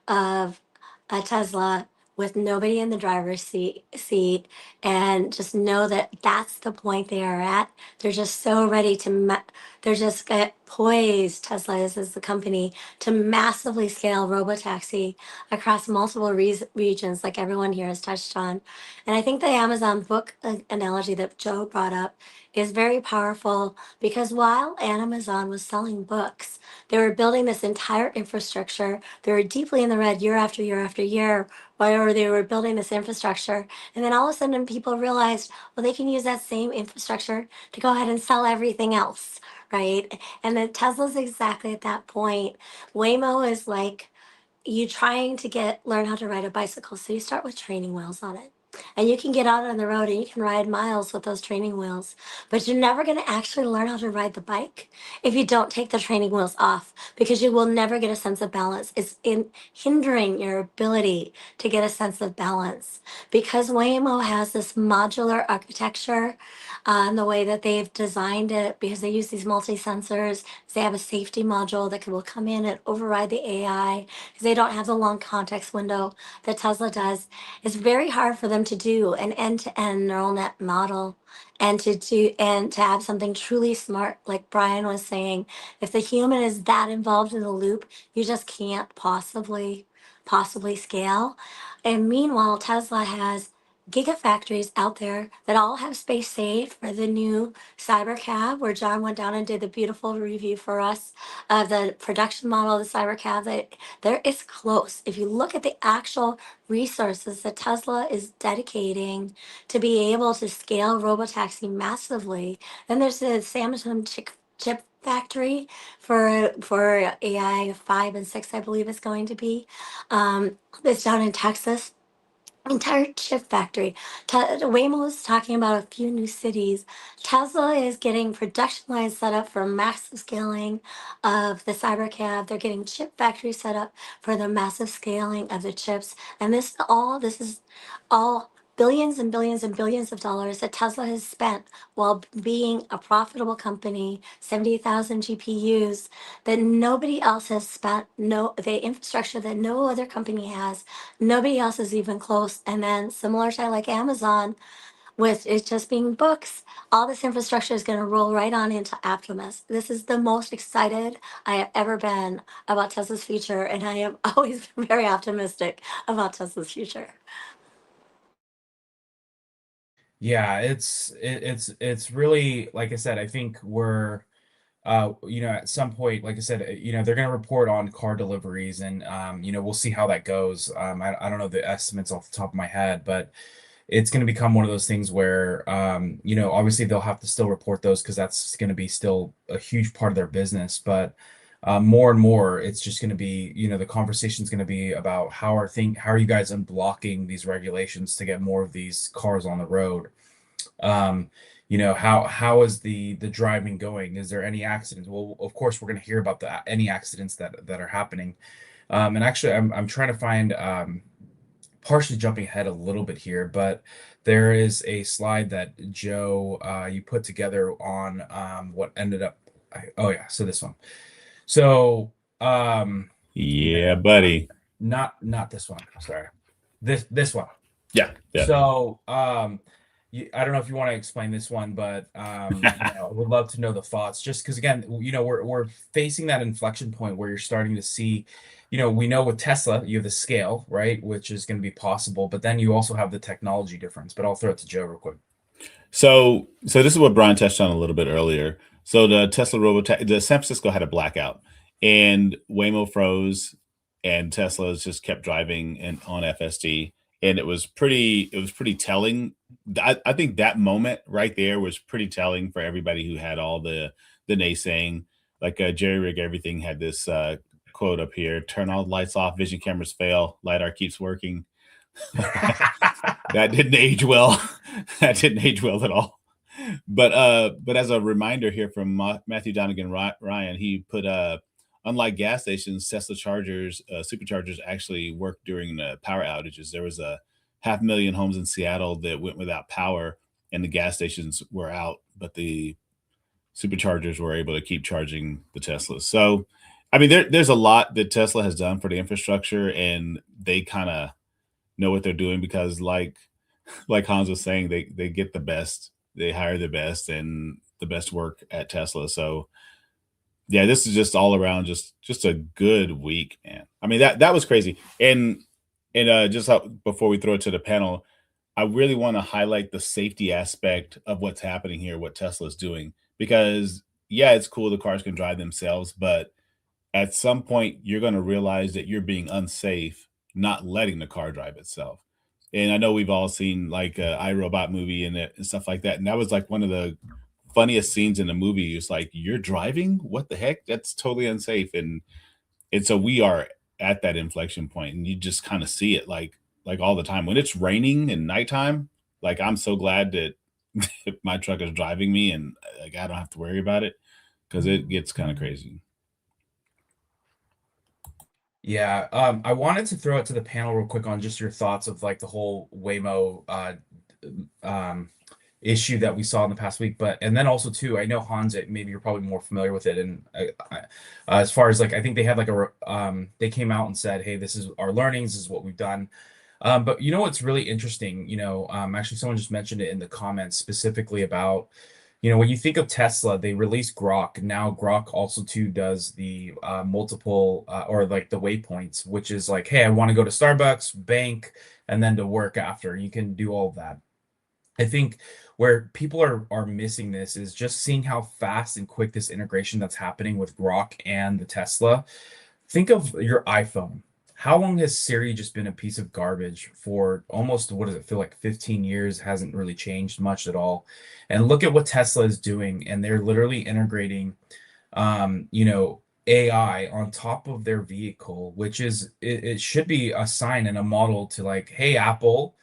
of a Tesla with nobody in the driver's seat, and just know that that's the point they are at. They're just so ready to they're just poised, Tesla is as the company, to massively scale robotaxi across multiple regions, like everyone here has touched on. And I think the Amazon book analogy that Joe brought up is very powerful, because while Amazon was selling books, they were building this entire infrastructure. They were deeply in the red year after year after year, while they were building this infrastructure. And then all of a sudden, people realized, well, they can use that same infrastructure to go ahead and sell everything else, right? And then Tesla's exactly at that point. Waymo is like you trying to learn how to ride a bicycle. So you start with training wheels on it. And you can get out on the road and you can ride miles with those training wheels. But you're never going to actually learn how to ride the bike if you don't take the training wheels off, because you will never get a sense of balance. It's in hindering your ability to get a sense of balance. Because Waymo has this modular architecture, and the way that they've designed it, because they use these multi-sensors, they have a safety module that will come in and override the AI, because they don't have the long context window that Tesla does. It's very hard for them to do an end-to-end neural net model, and to have something truly smart, like Brian was saying. If the human is that involved in the loop, you just can't possibly scale. And meanwhile, Tesla has gigafactories out there that all have space saved for the new Cybercab, where John went down and did the beautiful review for us of the production model of the Cybercab. That there is close. If you look at the actual resources that Tesla is dedicating to be able to scale robotaxi massively, then there's the Samsung chip factory for AI 5 and 6, I believe it's going to be. It's down in Texas, entire chip factory. Waymo is talking about a few new cities. Tesla is getting production lines set up for massive scaling of the Cybercab. They're getting chip factories set up for the massive scaling of the chips. And this is all billions and billions and billions of dollars that Tesla has spent while being a profitable company, 70,000 GPUs that nobody else has spent, no, the infrastructure that no other company has. Nobody else is even close. And then similar to like Amazon, with it just being books, all this infrastructure is going to roll right on into Optimus. This is the most excited I have ever been about Tesla's future, and I have always been very optimistic about Tesla's future. Yeah, it's really, like I said, I think we're at some point, like I said, they're going to report on car deliveries, and we'll see how that goes. I don't know the estimates off the top of my head, but it's going to become one of those things where obviously they'll have to still report those, because that's going to be still a huge part of their business. But more and more, it's just going to be, the conversation is going to be about how are you guys unblocking these regulations to get more of these cars on the road? How is the driving going? Is there any accidents? Well, of course, we're going to hear about any accidents that are happening. And actually, I'm trying to find, partially jumping ahead a little bit here, but there is a slide that Joe, you put together on what ended up. Oh yeah, so this one. So yeah, buddy. Not this one. Sorry, this one. Yeah. So I don't know if you want to explain this one, but I would love to know the thoughts. Just because, again, we're facing that inflection point where you're starting to see, we know with Tesla you have the scale, right, which is going to be possible, but then you also have the technology difference. But I'll throw it to Joe real quick. So this is what Brian touched on a little bit earlier. So the Tesla the San Francisco had a blackout, and Waymo froze, and Tesla's just kept driving and on FSD, and it was pretty telling. I think that moment right there was pretty telling for everybody who had all the naysaying. Like Jerry Rig Everything had this quote up here: "Turn all the lights off, vision cameras fail, lidar keeps working." That didn't age well. That didn't age well at all. But as a reminder here from Matthew Donegan Ryan, he put unlike gas stations, Tesla chargers, superchargers actually work during the power outages. There was a 500,000 homes in Seattle that went without power, and the gas stations were out, but the superchargers were able to keep charging the Teslas. So, I mean, there's a lot that Tesla has done for the infrastructure, and they kind of know what they're doing because, like Hans was saying, they get the best, they hire the best, and the best work at Tesla. So yeah, this is just all around just a good week, man. I mean that was crazy. And just before we throw it to the panel, I really want to highlight the safety aspect of what's happening here, what Tesla's doing, because yeah, it's cool the cars can drive themselves, but at some point you're going to realize that you're being unsafe not letting the car drive itself. And I know we've all seen like iRobot movie and stuff like that, and that was like one of the funniest scenes in the movie. It's like, you're driving, what the heck, that's totally unsafe. And so we are at that inflection point, and you just kind of see it like all the time when it's raining and nighttime. Like, I'm so glad that my truck is driving me, and like I don't have to worry about it, because it gets kind of crazy. Yeah, I wanted to throw it to the panel real quick on just your thoughts of like the whole Waymo um issue that we saw in the past week, but and then also too, I know Hans, maybe you're probably more familiar with it, and as far as like, I think they had like they came out and said, hey, this is our learnings, this is what we've done. But you know what's really interesting, actually someone just mentioned it in the comments specifically about, when you think of Tesla, they released Grok. Now Grok also too does the multiple or like the waypoints, which is like, hey, I want to go to Starbucks, bank, and then to work after. You can do all of that. I think where people are missing this is just seeing how fast and quick this integration that's happening with Grok and the Tesla. Think of your iPhone. How long has Siri just been a piece of garbage for almost, what does it feel like, 15 years? Hasn't really changed much at all. And look at what Tesla is doing, and they're literally integrating, AI on top of their vehicle, which is, it should be a sign and a model to like, hey, Apple,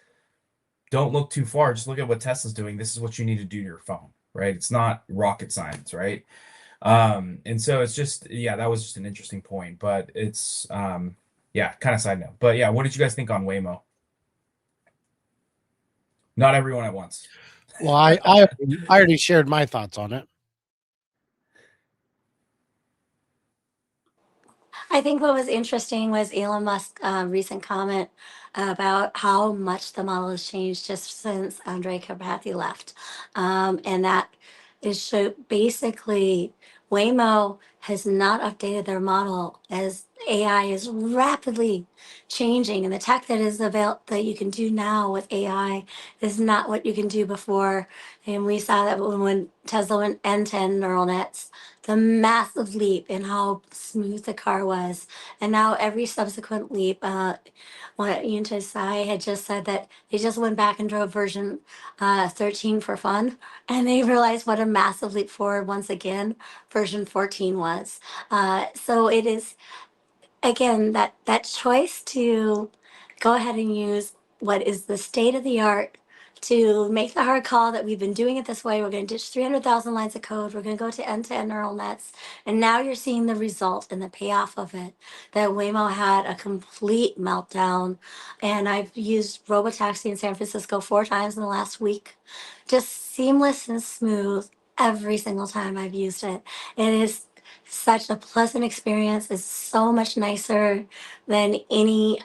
don't look too far. Just look at what Tesla's doing. This is what you need to do to your phone, right? It's not rocket science, right? And so it's just, yeah, that was just an interesting point, but it's, yeah, kind of side note. But yeah, what did you guys think on Waymo? Not everyone at once. Well, I already shared my thoughts on it. I think what was interesting was Elon Musk's recent comment about how much the model has changed just since Andre Carpathy left. And that is basically Waymo has not updated their model as AI is rapidly changing, and the tech that is available that you can do now with AI is not what you can do before. And we saw that when Tesla went end-to-end neural nets, the massive leap in how smooth the car was. And now every subsequent leap, what Yunta Sai had just said that they just went back and drove version 13 for fun, and they realized what a massive leap forward once again version 14 was. So it is, again, that choice to go ahead and use what is the state of the art to make the hard call that we've been doing it this way. We're going to ditch 300,000 lines of code. We're going to go to end neural nets. And now you're seeing the result and the payoff of it. That Waymo had a complete meltdown. And I've used Robotaxi in San Francisco 4 times in the last week. Just seamless and smooth every single time I've used it. It is such a pleasant experience. It's so much nicer than any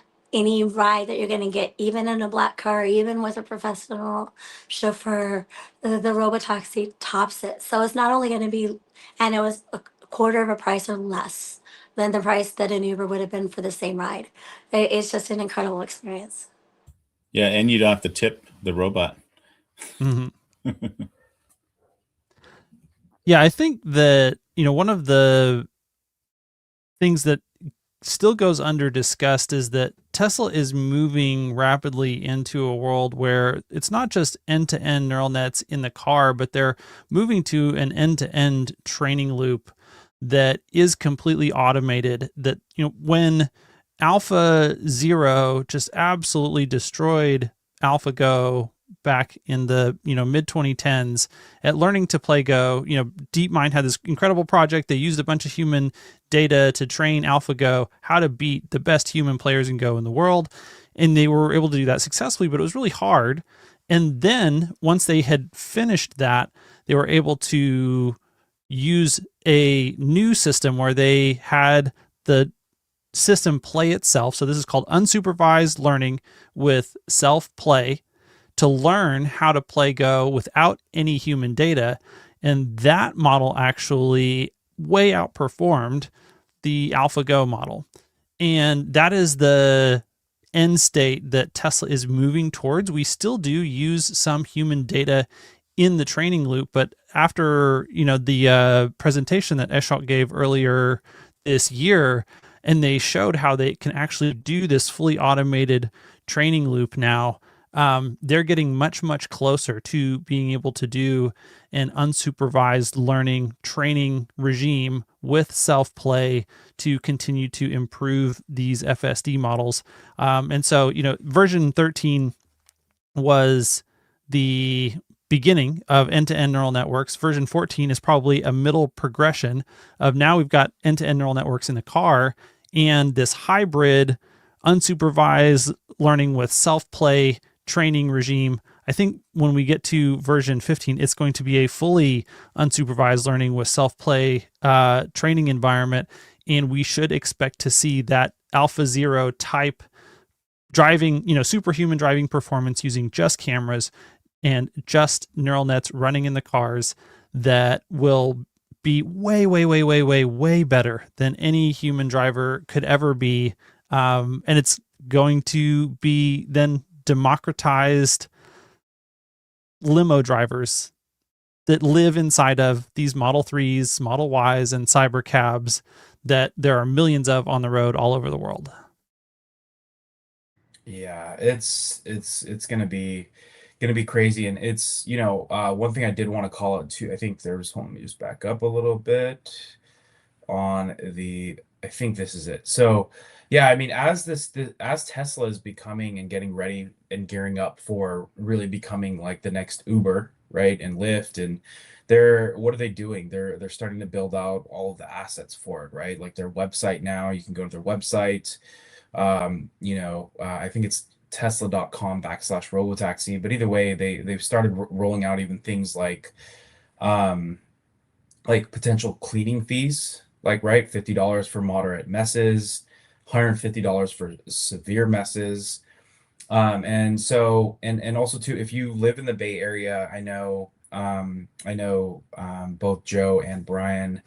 ride that you're going to get, even in a black car, even with a professional chauffeur. The Robotaxi tops it. So it's not only going to be, and it was a quarter of a price or less than the price that an Uber would have been for the same ride. It's just an incredible experience. Yeah, and you don't have to tip the robot. Mm-hmm. Yeah, I think that, one of the things that still goes under discussed is that Tesla is moving rapidly into a world where it's not just end-to-end neural nets in the car, but they're moving to an end-to-end training loop that is completely automated. That, when Alpha Zero just absolutely destroyed AlphaGo back in the mid 2010s at learning to play Go. DeepMind had this incredible project. They used a bunch of human data to train AlphaGo how to beat the best human players in Go in the world, and they were able to do that successfully. But it was really hard. And then once they had finished that, they were able to use a new system where they had the system play itself. So this is called unsupervised learning with self-play, to learn how to play Go without any human data. And that model actually way outperformed the AlphaGo model. And that is the end state that Tesla is moving towards. We still do use some human data in the training loop, but after the presentation that Eshok gave earlier this year, and they showed how they can actually do this fully automated training loop now, they're getting much, much closer to being able to do an unsupervised learning training regime with self-play to continue to improve these FSD models. And so, version 13 was the beginning of end-to-end neural networks. Version 14 is probably a middle progression of now we've got end-to-end neural networks in the car and this hybrid unsupervised learning with self-play training regime. I think when we get to version 15, it's going to be a fully unsupervised learning with self-play training environment. And we should expect to see that Alpha Zero type driving, superhuman driving performance using just cameras and just neural nets running in the cars that will be way, way, way, way, way, way better than any human driver could ever be. And it's going to be then democratized limo drivers that live inside of these Model 3s, Model Ys, and cyber cabs that there are millions of on the road all over the world. Yeah, it's gonna be crazy, and it's one thing I did want to call out too. I think there's let me just back up a little bit on I think this is it. So yeah, I mean, as Tesla is becoming and getting ready and gearing up for really becoming like the next Uber, right, and Lyft, and what are they doing? They're starting to build out all of the assets for it, right? Like their website now, you can go to their website. I think it's tesla.com/robotaxi, but either way, they've started rolling out even things um, like potential cleaning fees, like, right, $50 for moderate messes, $150 for severe messes. And so, and also too, if you live in the Bay Area, I know both Joe and Brian,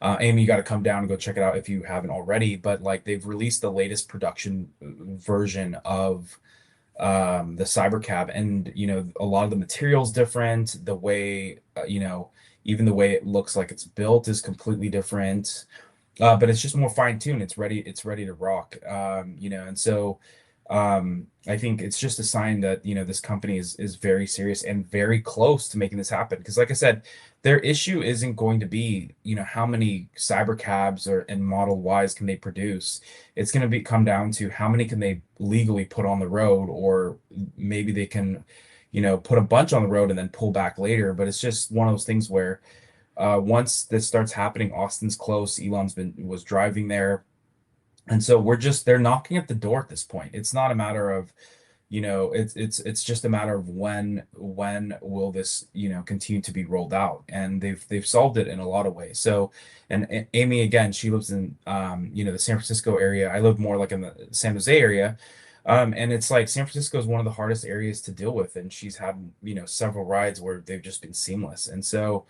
Amy, you got to come down and go check it out if you haven't already. But like they've released the latest production version of the Cybercab, and a lot of the materials different. The way even the way it looks like it's built is completely different. But it's just more fine-tuned. It's ready to rock. And so I think it's just a sign that this company is very serious and very close to making this happen. Because like I said, their issue isn't going to be how many cybercabs and Model Ys can they produce. It's going to come down to how many can they legally put on the road, or maybe they can put a bunch on the road and then pull back later. But it's just one of those things where once this starts happening, Austin's close. Elon's was driving there. And so they're knocking at the door at this point. It's not a matter of, it's just a matter of when will this, continue to be rolled out. And they've solved it in a lot of ways. So, and Amy, again, she lives in, the San Francisco area. I live more like in the San Jose area. And it's like San Francisco is one of the hardest areas to deal with. And she's had, several rides where they've just been seamless. And so,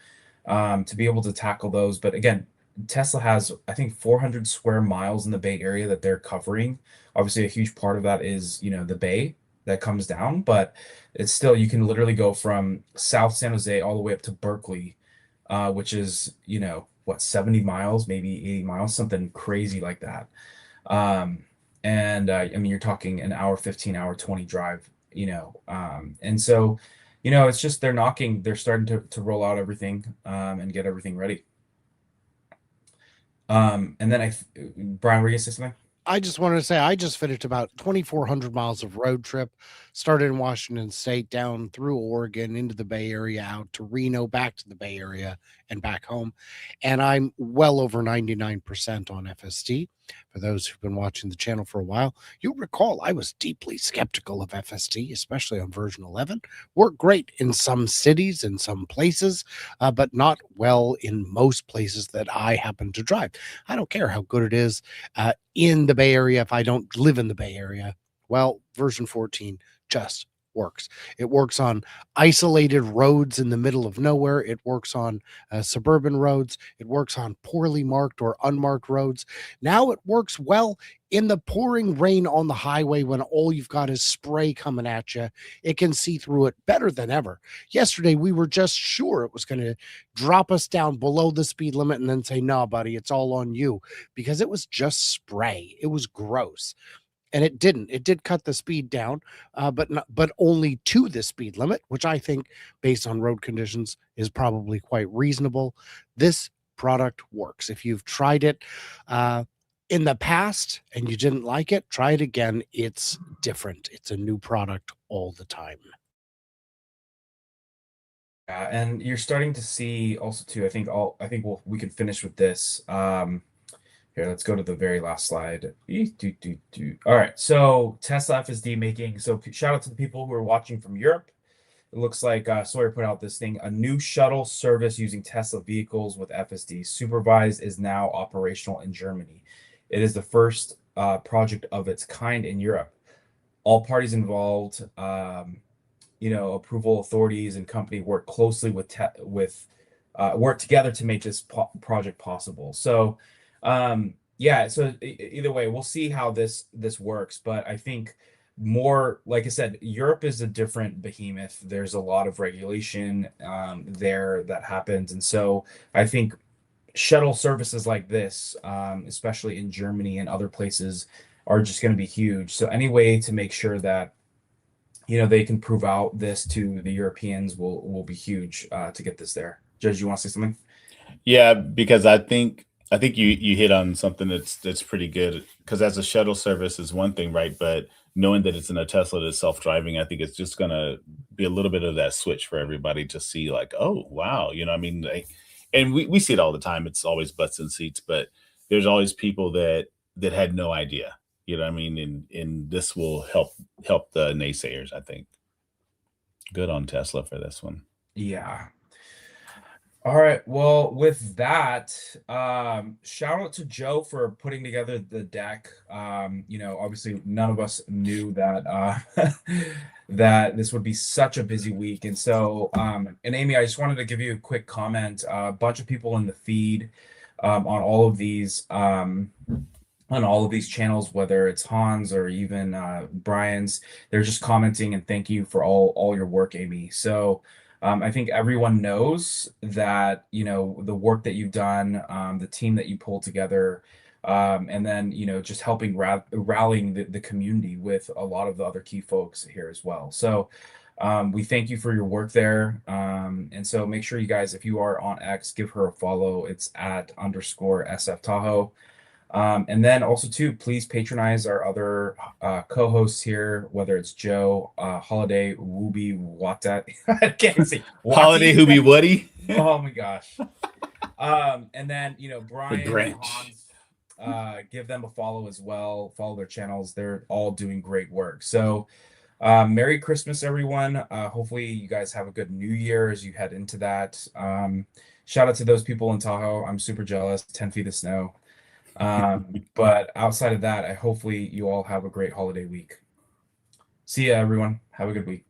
to be able to tackle those, but again, Tesla has, I think, 400 square miles in the Bay Area that they're covering. Obviously, a huge part of that is, the Bay that comes down, but it's still, you can literally go from South San Jose all the way up to Berkeley, which is, what, 70 miles, maybe 80 miles, something crazy like that. I mean, you're talking an hour 15, hour 20 drive, and so it's just they're starting to roll out everything, and get everything ready. And then Brian, were you gonna say something? I just wanted to say I just finished about 2,400 miles of road trip. Started in Washington State, down through Oregon, into the Bay Area, out to Reno, back to the Bay Area, and back home. And I'm well over 99% on FSD. For those who've been watching the channel for a while, you'll recall I was deeply skeptical of FSD, especially on version 11. Worked great in some cities, in some places, but not well in most places that I happen to drive. I don't care how good it is in the Bay Area if I don't live in the Bay Area. Well, version 14 just works. It works on isolated roads in the middle of nowhere. It works on suburban roads. It works on poorly marked or unmarked roads. Now it works well in the pouring rain on the highway when all you've got is spray coming at you. It can see through it better than ever. Yesterday, we were just sure it was going to drop us down below the speed limit and then say, "No, buddy, it's all on you," because it was just spray. It was gross. And it didn't. It did cut the speed down, but only to the speed limit, which I think, based on road conditions, is probably quite reasonable. This product works. If you've tried it in the past and you didn't like it, try it again. It's different. It's a new product all the time. Yeah, and you're starting to see also too. I think we can finish with this. Here, let's go to the very last slide. All right, so Tesla FSD making. So shout out to the people who are watching from Europe. It looks like Sawyer put out this thing, a new shuttle service using Tesla vehicles with FSD supervised is now operational in Germany. It is the first project of its kind in Europe. All parties involved, approval authorities and company work closely with work together to make this project possible. So yeah, so either way, we'll see how this works, but I think more, like I said, Europe is a different behemoth. There's a lot of regulation there that happens, and so I think shuttle services like this, especially in Germany and other places, are just going to be huge. So any way to make sure that they can prove out this to the Europeans will be huge to get this there. Judge, you want to say something? Yeah, because I think you hit on something that's pretty good. Because as a shuttle service is one thing, right? But knowing that it's in a Tesla that's self-driving, I think it's just gonna be a little bit of that switch for everybody to see, like, oh wow, I mean, and we see it all the time. It's always butts in seats, but there's always people that had no idea. I mean, and this will help the naysayers. I think. Good on Tesla for this one. Yeah. All right. Well, with that, shout out to Joe for putting together the deck. Obviously none of us knew that that this would be such a busy week. And so, and Amy, I just wanted to give you a quick comment. A bunch of people in the feed on all of these channels, whether it's Hans or even Brian's, they're just commenting and thank you for all your work, Amy. So I think everyone knows that, the work that you've done, the team that you pulled together, and then, just helping rallying the community with a lot of the other key folks here as well. So we thank you for your work there. And so make sure you guys, if you are on X, give her a follow. It's @_SF Tahoe. And then also too, please patronize our other co-hosts here, whether it's Joe, Holiday, Wooby, Watat. I can't say Holiday, Wooby, Woody. Oh my gosh. And then Brian and Hans, give them a follow as well. Follow their channels. They're all doing great work. So Merry Christmas, everyone. Hopefully you guys have a good New Year as you head into that. Shout out to those people in Tahoe. I'm super jealous. 10 feet of snow. But outside of that, hopefully you all have a great holiday week. See ya, everyone. Have a good week.